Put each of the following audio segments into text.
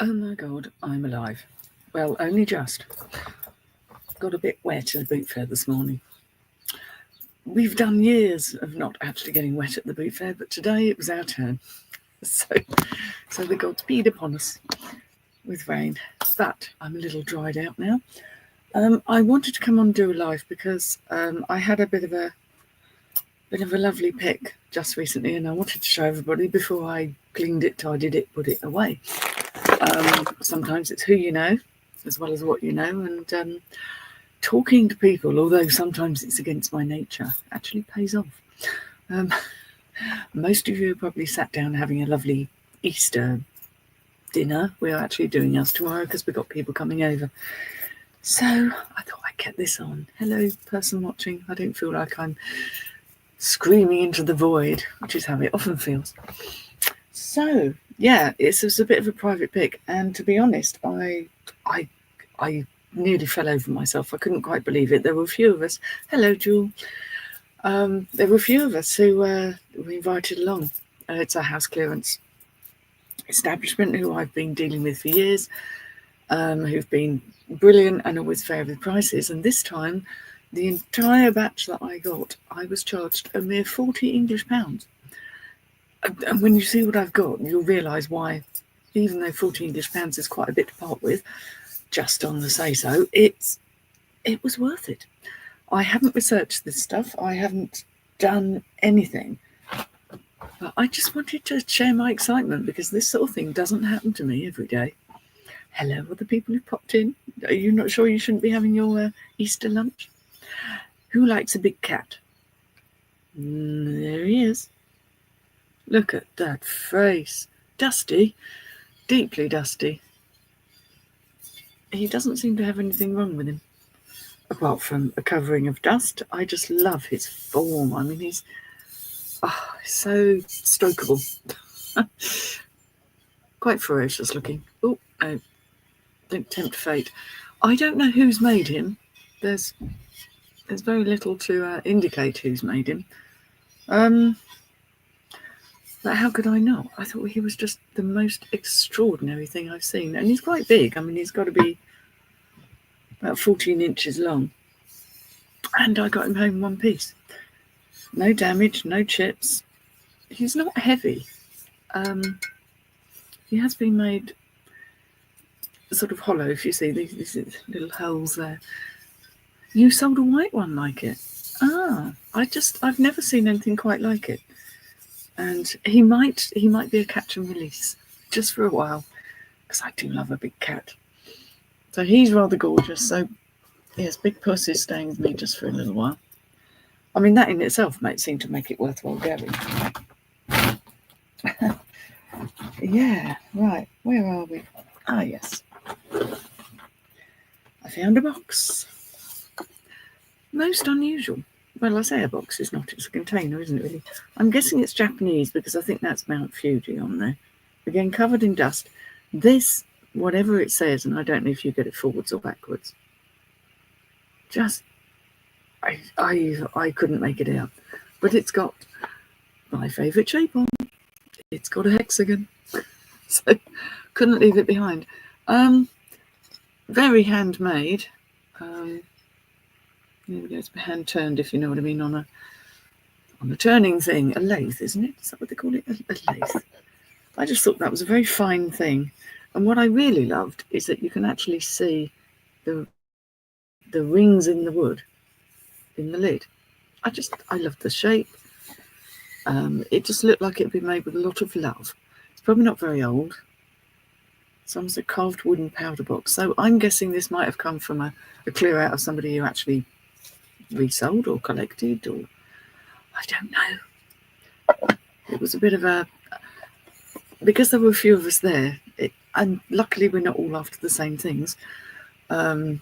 Oh my God, I'm alive. Well, only just. Got a bit wet at the boot fair this morning. We've done years of not actually getting wet at the boot fair, but today it was our turn. So the gods beat upon us with rain. But I'm a little dried out now. I wanted to come on and do a live because I had a bit of a lovely pick just recently, and I wanted to show everybody before I cleaned it, tidied it, put it away. Sometimes it's who you know as well as what you know, and talking to people, although sometimes it's against my nature, actually pays off. Most of you probably sat down having a lovely Easter dinner. We're actually doing ours tomorrow because we've got people coming over. So I thought I'd get this on. Hello, person watching. I don't feel like I'm screaming into the void, which is how it often feels. So yeah, it's a bit of a private pick, and to be honest, I nearly fell over myself. I couldn't quite believe it. There were a few of us. Hello, Jewel. There were a few of us who we invited along. It's a house clearance establishment who I've been dealing with for years, who've been brilliant and always fair with prices. And this time, the entire batch that I got, I was charged a mere 40 English pounds. And when you see what I've got, you'll realise why, even though 40 English pounds is quite a bit to part with, just on the say-so, it was worth it. I haven't researched this stuff. I haven't done anything. But I just wanted to share my excitement because this sort of thing doesn't happen to me every day. Hello, other people who popped in. Are you not sure you shouldn't be having your Easter lunch? Who likes a big cat? There he is. Look at that face. Dusty. Deeply dusty. He doesn't seem to have anything wrong with him. Apart from a covering of dust. I just love his form. I mean, he's so strokeable. Quite ferocious looking. Oh, don't tempt fate. I don't know who's made him. There's very little to indicate who's made him. But how could I not? I thought he was just the most extraordinary thing I've seen. And he's quite big. I mean, he's got to be about 14 inches long. And I got him home in one piece. No damage, no chips. He's not heavy. He has been made sort of hollow, if you see these little holes there. You sold a white one like it. I've never seen anything quite like it. And he might be a catch and release just for a while, because I do love a big cat. So he's rather gorgeous. So yes, Big Puss is staying with me just for a little while. I mean, that in itself might seem to make it worthwhile going. Yeah, right. Where are we? Yes. I found a box. Most unusual. Well, I say a box, it's not. It's a container, isn't it, really? I'm guessing it's Japanese because I think that's Mount Fuji on there. Again, covered in dust. This, whatever it says, and I don't know if you get it forwards or backwards, just, I couldn't make it out. But it's got my favourite shape on. It's got a hexagon. So, couldn't leave it behind. Very handmade. It's hand turned, if you know what I mean, on a turning thing, a lathe, isn't it? Is that what they call it? A lathe. I just thought that was a very fine thing. And what I really loved is that you can actually see the rings in the wood, in the lid. I loved the shape. It just looked like it'd been made with a lot of love. It's probably not very old. Some sort of carved wooden powder box. So I'm guessing this might have come from a clear out of somebody who actually resold or collected, or I don't know. It was a bit of a, because there were a few of us there, and luckily we're not all after the same things. They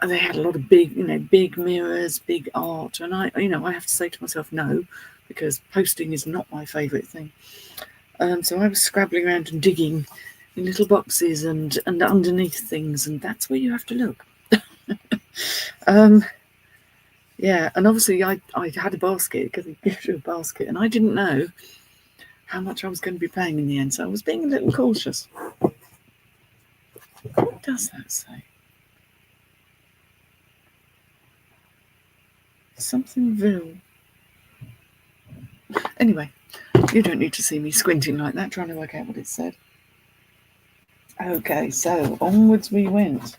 had a lot of big mirrors, big art, and I have to say to myself no, because posting is not my favourite thing. So I was scrabbling around and digging in little boxes and underneath things, and that's where you have to look. Yeah, and obviously I had a basket, because it gives you a basket, and I didn't know how much I was going to be paying in the end, so I was being a little cautious. What does that say? Somethingville. Anyway, you don't need to see me squinting like that, trying to work out what it said. Okay, so onwards we went.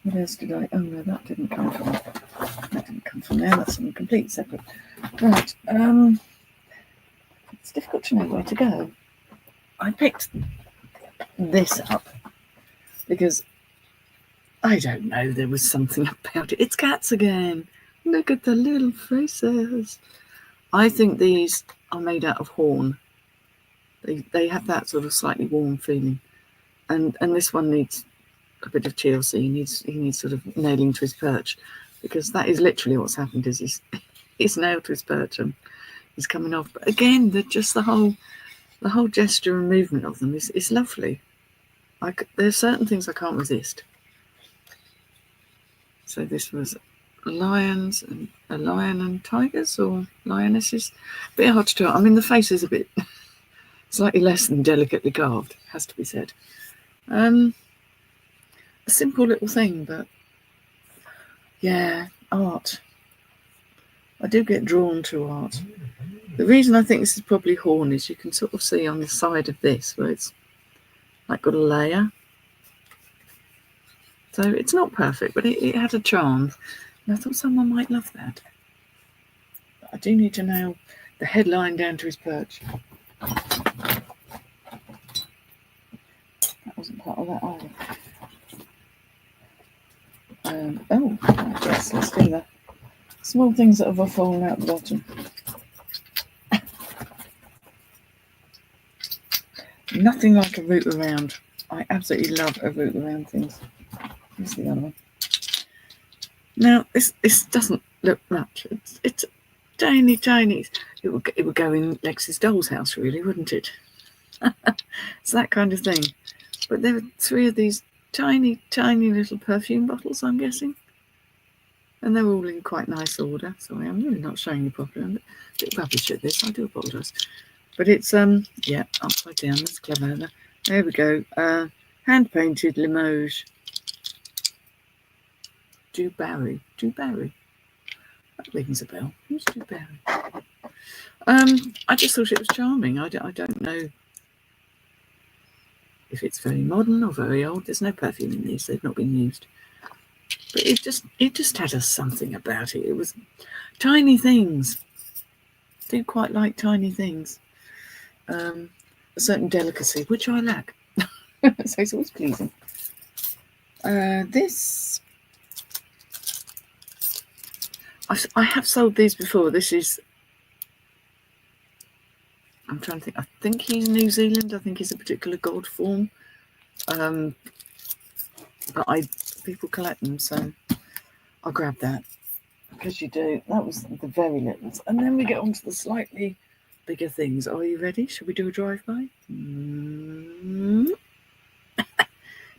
What else did I? Oh no, that didn't come from. That didn't come from there. That's something completely separate. Right. It's difficult to know where to go. I picked this up because I don't know. There was something about it. It's cats again. Look at the little faces. I think these are made out of horn. They have that sort of slightly warm feeling, and this one needs a bit of TLC. He needs sort of nailing to his perch, because that is literally what's happened. Is he's nailed to his perch and he's coming off. But again, the whole gesture and movement of them is lovely. There's certain things I can't resist. So this was a lion and tigers or lionesses. A bit hard to tell. I mean, the face is a bit slightly less than delicately carved, has to be said. A simple little thing, but yeah, art. I do get drawn to art. The reason I think this is probably horn is you can sort of see on the side of this where it's like got a layer. So it's not perfect, but it had a charm. And I thought someone might love that. But I do need to nail the headline down to his perch. That wasn't part of that either. Yes, let's do that. Small things that have fallen out the bottom. Nothing like a root around. I absolutely love a root around things. Here's the other one. Now, this doesn't look much. It's tiny. It would go in Lex's doll's house, really, wouldn't it? It's that kind of thing. But there are 3 of these tiny little perfume bottles, I'm guessing. And they're all in quite nice order. Sorry, I'm really not showing you properly. I'm a bit rubbish at this. I do apologise. But it's, yeah, upside down. That's clever. There we go. Hand-painted Limoges. Du Barry. That rings a bell. Who's Du Barry? I just thought it was charming. I don't know if it's very modern or very old. There's no perfume in these. They've not been used. But it just had something about it. It was tiny things. I do quite like tiny things. A certain delicacy, which I lack. So it's always pleasing. This, I have sold these before. This is, I'm trying to think. I think he's New Zealand. I think he's a particular god form. But people collect them, so I'll grab that, because you do. That was the very littles, and then we get on to the slightly bigger things. Are you ready? Shall we do a drive-by?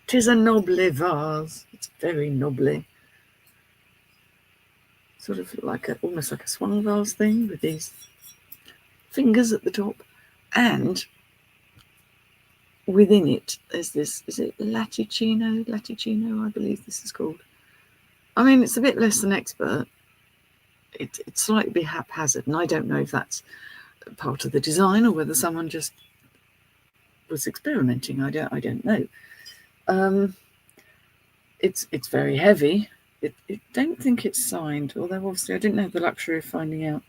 Tis a noble vase. It's very noble. Sort of like almost like a swan vase thing with these fingers at the top, and within it there's this, is it Latticino, I believe this is called. I mean, it's a bit less than expert. It's slightly haphazard, and I don't know if that's part of the design or whether someone just was experimenting. I don't know. It's very heavy. I don't think it's signed, although obviously I didn't have the luxury of finding out.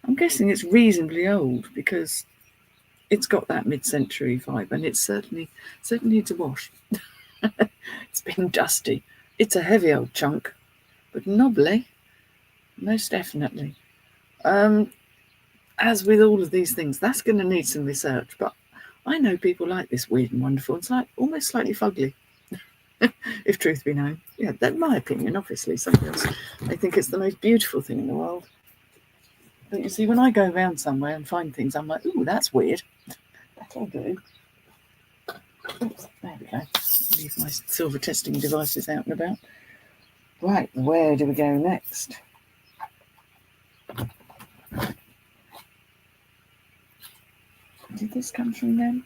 I'm guessing it's reasonably old, because it's got that mid-century vibe, and it certainly needs a wash. It's been dusty. It's a heavy old chunk, but knobbly, most definitely. As with all of these things, that's going to need some research, but I know people like this weird and wonderful. It's like almost slightly fugly, if truth be known. Yeah, that's my opinion, obviously. Somebody else, they think it's the most beautiful thing in the world. But you see, when I go around somewhere and find things, I'm like, ooh, that's weird. That'll do. Oops, there we go. Leave my silver testing devices out and about. Right, where do we go next? Did this come from them?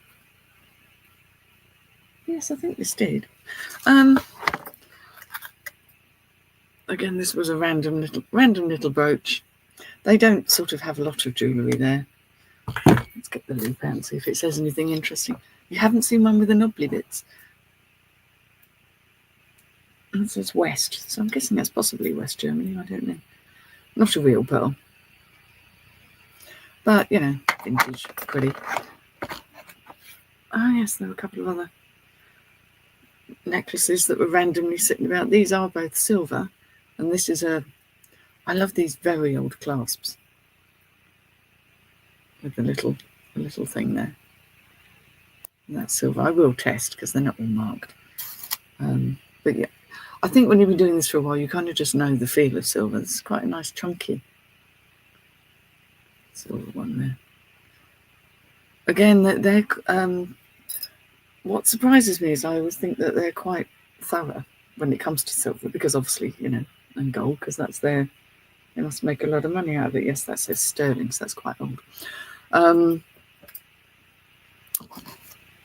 Yes, I think this did. Again, this was a random little brooch. They don't sort of have a lot of jewellery there. Let's get the loop out and see if it says anything interesting. You haven't seen one with the knobbly bits. It says West, so I'm guessing that's possibly West Germany. I don't know. Not a real pearl, but you know, vintage, pretty. Ah, yes, there were a couple of other necklaces that were randomly sitting about. These are both silver, and this is a. I love these very old clasps with the little thing there. And that's silver. I will test because they're not all marked. But yeah, I think when you've been doing this for a while, you kind of just know the feel of silver. It's quite a nice chunky silver one there. Again, they're what surprises me is I always think that they're quite thorough when it comes to silver, because obviously, you know, and gold, because that's they must make a lot of money out of it. Yes, that says sterling, so that's quite old.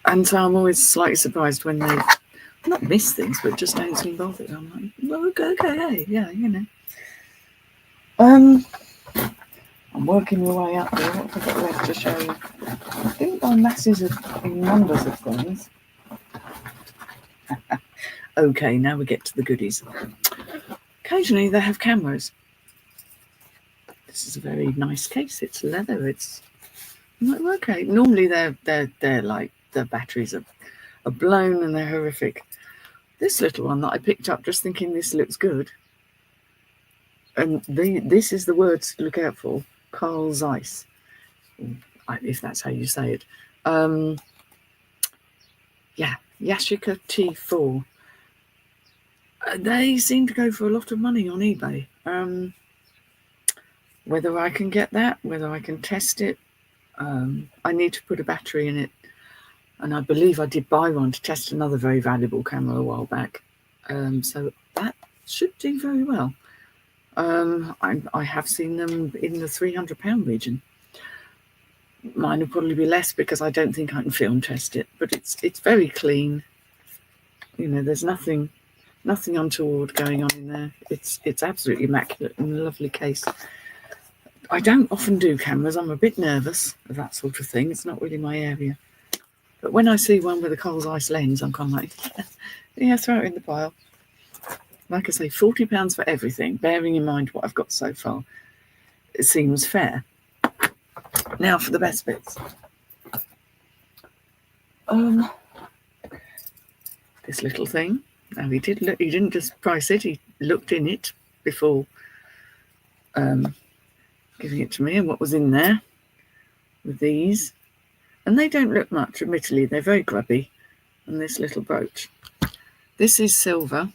And so I'm always slightly surprised when they've not missed things, but just don't seem bothered. I'm like, well, okay, hey, yeah, you know. I'm working my way up there. What have I got left to show you? I think by masses of numbers of things. Okay, now we get to the goodies. Occasionally they have cameras. This is a very nice case. It's leather. It's like, okay. Normally they're like the batteries are blown and they're horrific. This little one that I picked up just thinking this looks good. And this is the words to look out for. Carl Zeiss, if that's how you say it. Yeah, Yashica T4. They seem to go for a lot of money on eBay. Whether I can get that, whether I can test it, I need to put a battery in it. And I believe I did buy one to test another very valuable camera a while back. So that should do very well. I have seen them in the £300 region. Mine will probably be less because I don't think I can film test it, but it's very clean. You know, there's nothing untoward going on in there. It's absolutely immaculate and a lovely case. I don't often do cameras. I'm a bit nervous of that sort of thing. It's not really my area. But when I see one with a Carl Zeiss lens, I'm kind of like, yeah, throw it in the pile. Like I say, £40 for everything, bearing in mind what I've got so far. It seems fair. Now for the best bits. This little thing. Now he didn't just price it, he looked in it before giving it to me, and what was in there with these. And they don't look much, admittedly, they're very grubby. And this little brooch. This is silver.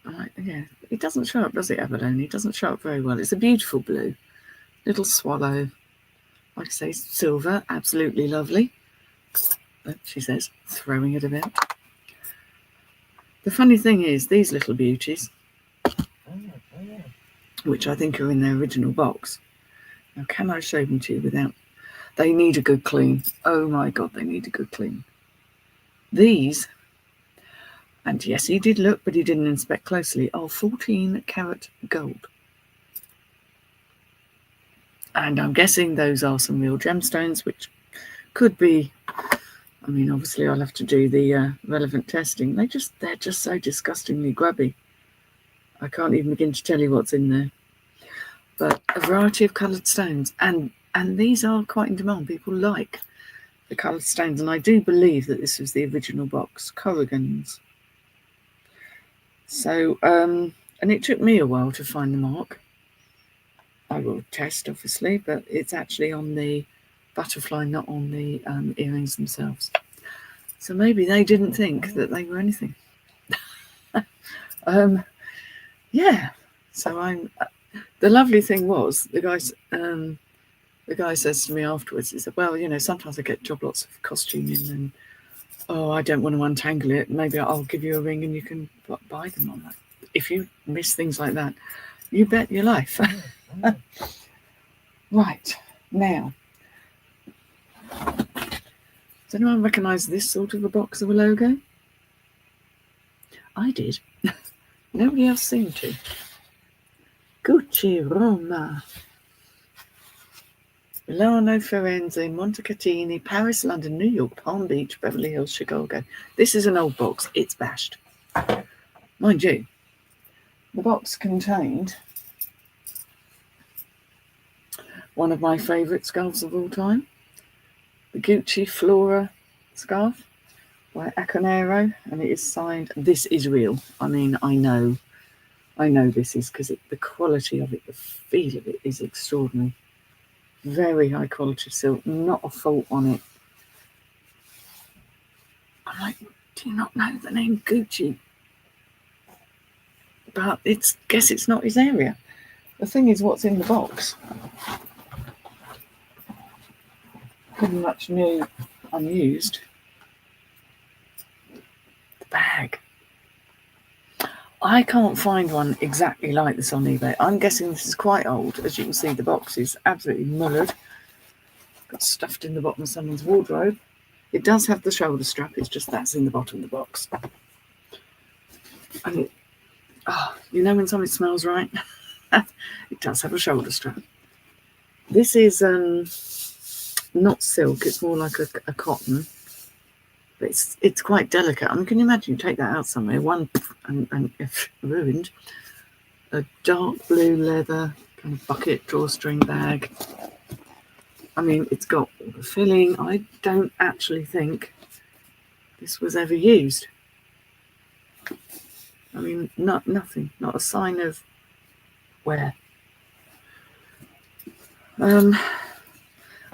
Right, yeah, it doesn't show up, does it, Abalone? It doesn't show up very well. It's a beautiful blue. Little swallow. Like I say, silver, absolutely lovely. She says, throwing it about. The funny thing is, these little beauties, which I think are in their original box. Now, can I show them to you without... They need a good clean. Oh my God, they need a good clean. These, and yes, he did look, but he didn't inspect closely, are 14 karat gold. And I'm guessing those are some real gemstones, which could be... I mean, obviously I'll have to do the relevant testing. They're just so disgustingly grubby. I can't even begin to tell you what's in there. But a variety of coloured stones. And these are quite in demand. People like the coloured stones. And I do believe that this was the original box. Corrigans. So, and it took me a while to find the mark. I will test, obviously, but it's actually on the butterfly, not on the earrings themselves. So maybe they didn't think that they were anything. Yeah. So I'm. The lovely thing was the guy says to me afterwards. He said, "Well, you know, sometimes I get job lots of costuming, and I don't want to untangle it. Maybe I'll give you a ring and you can buy them on that. If you miss things like that, you bet your life." Right now. Does anyone recognise this sort of a box of a logo? I did. Nobody else seemed to. Gucci, Roma, Milano, Firenze, Montecatini, Paris, London, New York, Palm Beach, Beverly Hills, Chicago. This is an old box. It's bashed. Mind you, the box contained one of my favourite scarves of all time, the Gucci Flora scarf by Aconero, and it is signed. This is real. I mean, I know this is because the quality of it, the feel of it is extraordinary. Very high quality silk, not a fault on it. I'm like, do you not know the name Gucci? But guess it's not his area. The thing is, what's in the box? Pretty much new, unused. The bag. I can't find one exactly like this on eBay. I'm guessing this is quite old. As you can see, the box is absolutely mullered. Got stuffed in the bottom of someone's wardrobe. It does have the shoulder strap. It's just that's in the bottom of the box. And you know when something smells right? It does have a shoulder strap. This is not silk. It's more like a cotton. But it's quite delicate. I mean, can you imagine you take that out somewhere, one and if ruined, a dark blue leather kind of bucket drawstring bag. I mean, it's got all the filling. I don't actually think this was ever used. I mean, nothing, not a sign of wear.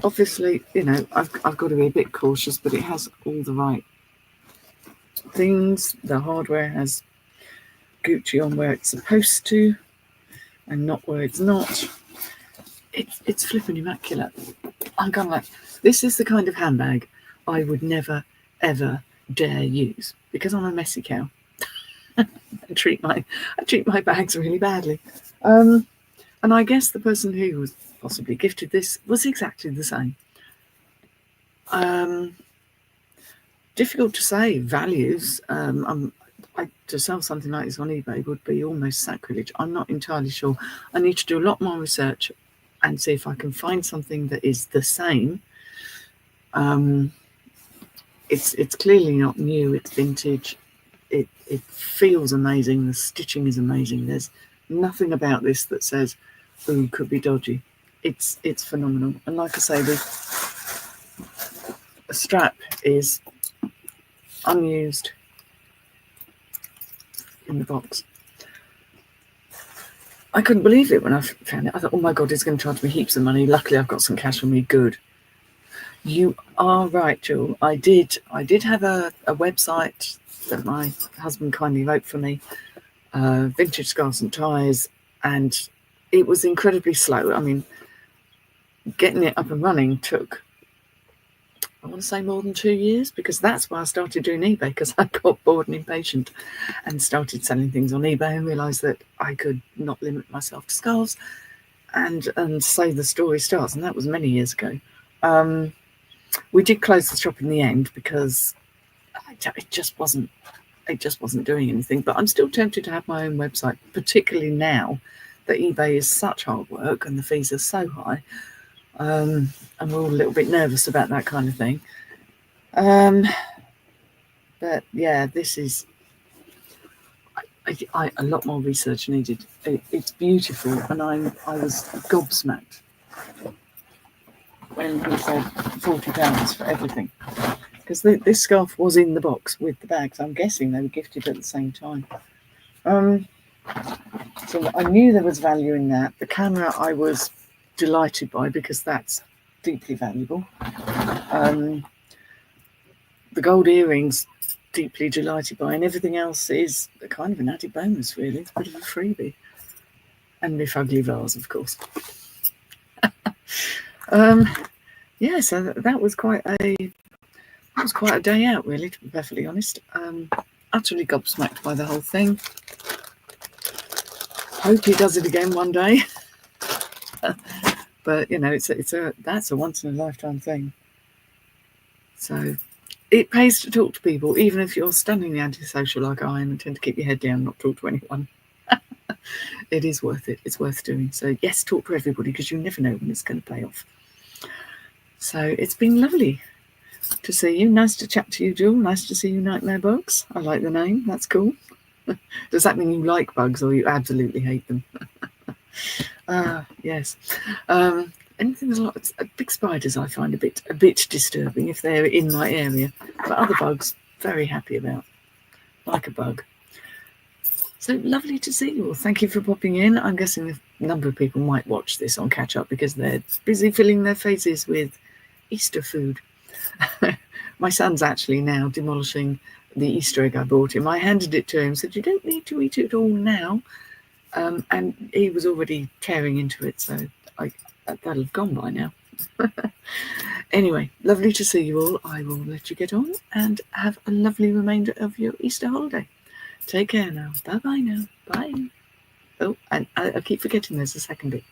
Obviously, you know, I've got to be a bit cautious, but it has all the right things. The hardware has Gucci on where it's supposed to and not where it's not. It's flipping immaculate. I'm kind of like, this is the kind of handbag I would never, ever dare use because I'm a messy cow. I treat my bags really badly. And I guess the person who was possibly gifted this was exactly the same. Difficult to say. Values. To sell something like this on eBay would be almost sacrilege. I'm not entirely sure. I need to do a lot more research and see if I can find something that is the same. It's clearly not new. It's vintage. It feels amazing. The stitching is amazing. There's nothing about this that says, "Oh, could be dodgy." It's phenomenal. And like I say, the strap is unused in the box. I couldn't believe it when I found it. I thought, oh my God, he's going to charge me heaps of money. Luckily, I've got some cash on me. Good. You are right, Jewel. I did have a website that my husband kindly wrote for me, Vintage Scarves and Ties, and it was incredibly slow. I mean, getting it up and running took, I want to say, more than 2 years, because that's why I started doing eBay, because I got bored and impatient and started selling things on eBay and realised that I could not limit myself to scarves and so the story starts, and that was many years ago. We did close the shop in the end because it just wasn't doing anything, but I'm still tempted to have my own website, particularly now that eBay is such hard work and the fees are so high. And we're all a little bit nervous about that kind of thing. But yeah, this is a lot more research needed. It's beautiful, and I was gobsmacked when he said £40 for everything, because this scarf was in the box with the bag, so I'm guessing they were gifted at the same time. So I knew there was value in that. The camera I was delighted by, because that's deeply valuable. The gold earrings, deeply delighted by, and everything else is a kind of an added bonus, really. It's a bit of a freebie. And my fugly vase, of course. Yeah, so that was quite a day out, really, to be perfectly honest. Utterly gobsmacked by the whole thing. Hope he does it again one day. But you know, that's a once in a lifetime thing. So it pays to talk to people, even if you're stunningly antisocial like I am and tend to keep your head down and not talk to anyone. It is worth it. It's worth doing. So yes, talk to everybody, because you never know when it's going to pay off. So it's been lovely to see you. Nice to chat to you, Jill. Nice to see you, Nightmare Bugs. I like the name. That's cool. Does that mean you like bugs or you absolutely hate them? Yes. Anything with lots of big spiders I find a bit disturbing if they're in my area. But other bugs, very happy about. Like a bug. So lovely to see you all. Thank you for popping in. I'm guessing a number of people might watch this on catch up because they're busy filling their faces with Easter food. My son's actually now demolishing the Easter egg I bought him. I handed it to him, said, you don't need to eat it all now. And he was already tearing into it, so that'll have gone by now. Anyway, lovely to see you all. I will let you get on and have a lovely remainder of your Easter holiday. Take care now. Bye-bye now. Bye. Oh, and I keep forgetting there's a second bit.